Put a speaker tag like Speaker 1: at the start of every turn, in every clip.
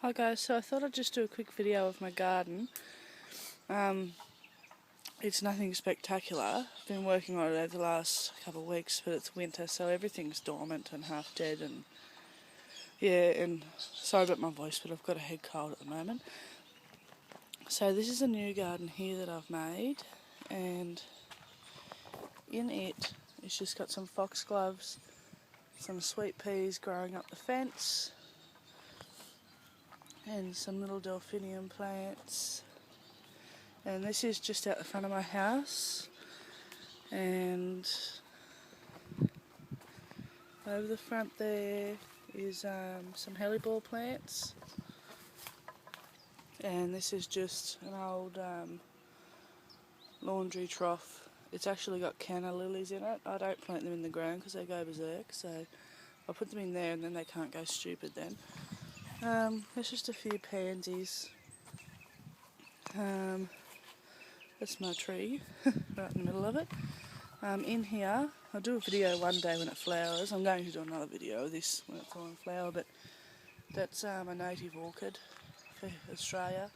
Speaker 1: Hi guys, so I thought I'd just do a quick video of my garden. It's nothing spectacular. I've been working on it over the last couple of weeks, but it's winter, so everything's dormant and half dead. And yeah, and sorry about my voice, but I've got a head cold at the moment. So this is a new garden here that I've made, and in it's just got some foxgloves, some sweet peas growing up the fence, and some little delphinium plants. And this is just out the front of my house, and over the front there is some hellebore plants, and this is just an old laundry trough. It's actually got canna lilies in it. I don't plant them in the ground because they go berserk, so I put them in there and then they can't go stupid then. There's just a few pansies. That's my tree right in the middle of it. In here, I'll do a video one day when it flowers. I'm going to do another video of this when it's all in flower, but that's a native orchid for Australia.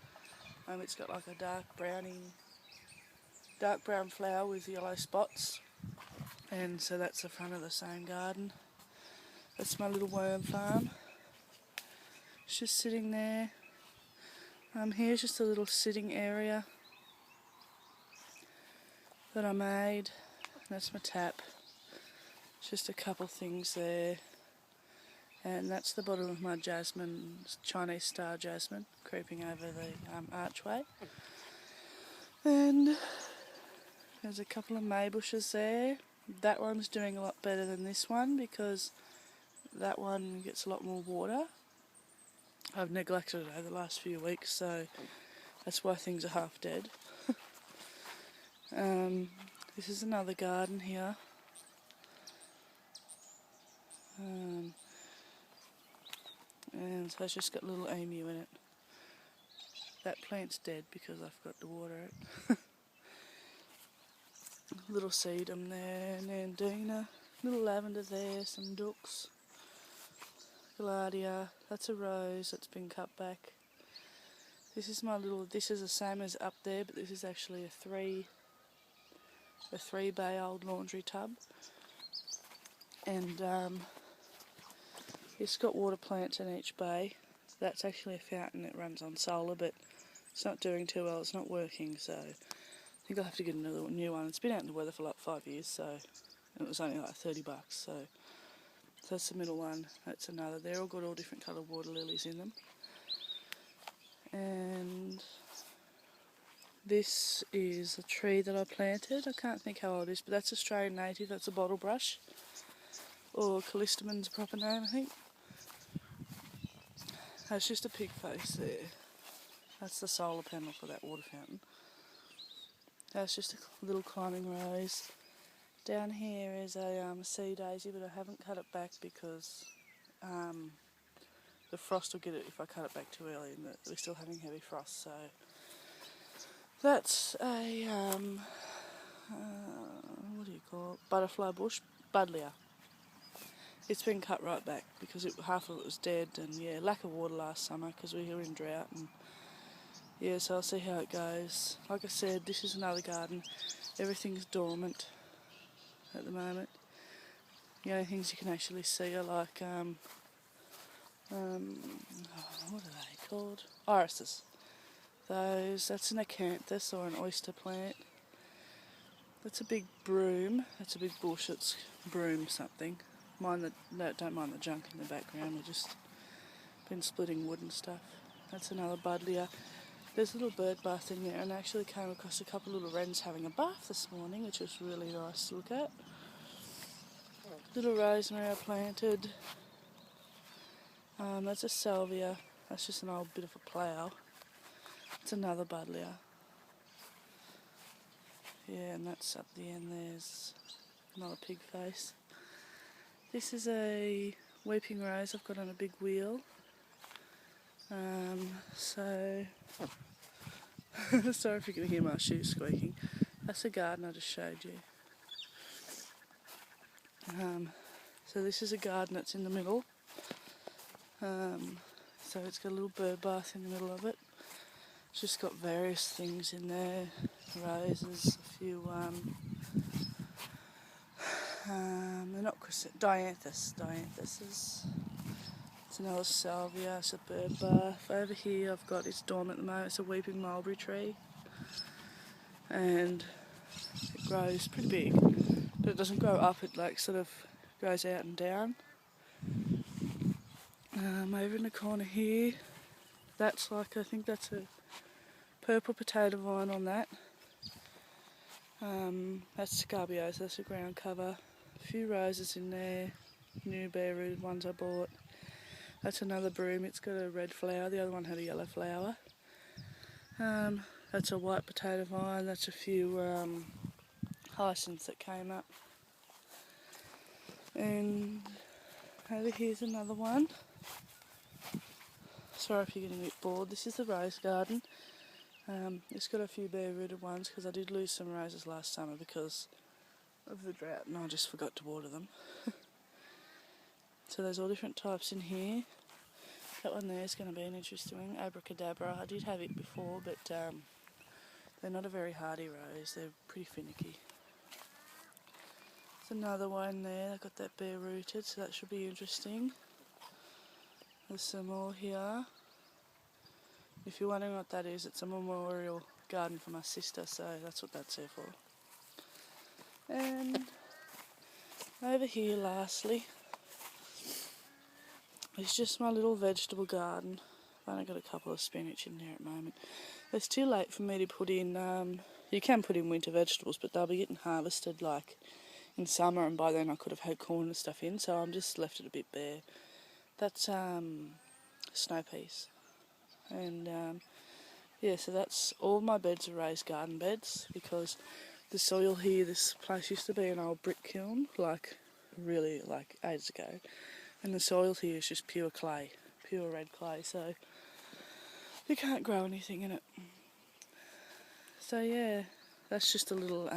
Speaker 1: It's got like a dark brown flower with yellow spots, and so that's the front of the same garden. That's my little worm farm. It's just sitting there. Here's just a little sitting area that I made. That's my tap. Just a couple things there. And that's the bottom of my jasmine, Chinese star jasmine, creeping over the archway. And there's a couple of May bushes there. That one's doing a lot better than this one because that one gets a lot more water. I've neglected it over the last few weeks, so that's why things are half dead. This is another garden here. And so it's just got a little emu in it. That plant's dead because I forgot to water it. Little sedum there, Nandina, little lavender there, some dux, Gaillardia. That's a rose that's been cut back. This is the same as up there, but this is actually a three bay old laundry tub. And it's got water plants in each bay. That's actually a fountain that runs on solar, but it's not doing too well, it's not working, so I think I'll have to get another new one. It's been out in the weather for like 5 years, so it was only like $30, so that's the middle one. That's another. They're all got all different coloured water lilies in them. And this is a tree that I planted. I can't think how old it is, but that's Australian native. That's a bottle brush, or callistoman's proper name, I think. That's just a pig face there. That's the solar panel for that water fountain. That's just a little climbing rose. Down here is a sea daisy, but I haven't cut it back because the frost will get it if I cut it back too early, and we're still having heavy frost. So that's a what do you call it? Butterfly bush, buddleia. It's been cut right back because half of it was dead, and yeah, lack of water last summer because we were in drought, and yeah, so I'll see how it goes. Like I said, this is another garden. Everything's dormant at the moment. The only things you can actually see are like what are they called? Irises. That's an acanthus or an oyster plant. That's a big broom. That's a big bush. It's broom something. Don't mind the junk in the background. We've just been splitting wood and stuff. That's another buddleia. There's a little bird bath in there, and I actually came across a couple of little wrens having a bath this morning, which was really nice to look at. Little rosemary I planted. That's a salvia. That's just an old bit of a plough. It's another buddleia. Yeah, and that's up the end. There's another pig face. This is a weeping rose I've got on a big wheel. So sorry if you can hear my shoes squeaking. That's the garden I just showed you. So this is a garden that's in the middle. So it's got a little bird bath in the middle of it. It's just got various things in there, roses, a few, they're not dianthuses. It's another salvia, it's a bird bath. Over here I've got, it's dormant at the moment, it's a weeping mulberry tree. And it grows pretty big, but it doesn't grow up, it like sort of grows out and down. Over in the corner here, that's like, I think that's a purple potato vine on that. That's scarabiosa, that's a ground cover. A few roses in there, new bare rooted ones I bought. That's another broom, it's got a red flower, the other one had a yellow flower. That's a white potato vine, that's a few hyacinths that came up. And over here's another one. Sorry if you're getting a bit bored, this is the rose garden. It's got a few bare rooted ones because I did lose some roses last summer because of the drought and I just forgot to water them. So there's all different types in here. That one there is going to be an interesting one, Abracadabra. I did have it before, but they're not a very hardy rose, they're pretty finicky. There's another one there, I've got that bare rooted, so that should be interesting. There's some more here. If you're wondering what that is, it's a memorial garden for my sister, so that's what that's there for. And over here lastly, it's just my little vegetable garden. I've only got a couple of spinach in there at the moment. It's too late for me to put in, you can put in winter vegetables, but they'll be getting harvested like in summer, and by then I could have had corn and stuff in, so I'm just left it a bit bare. That's snow peas. And yeah, so that's all my beds are raised garden beds because the soil here, this place used to be an old brick kiln, like really like ages ago, and the soil here is just pure clay, pure red clay, so you can't grow anything in it. So yeah, that's just a little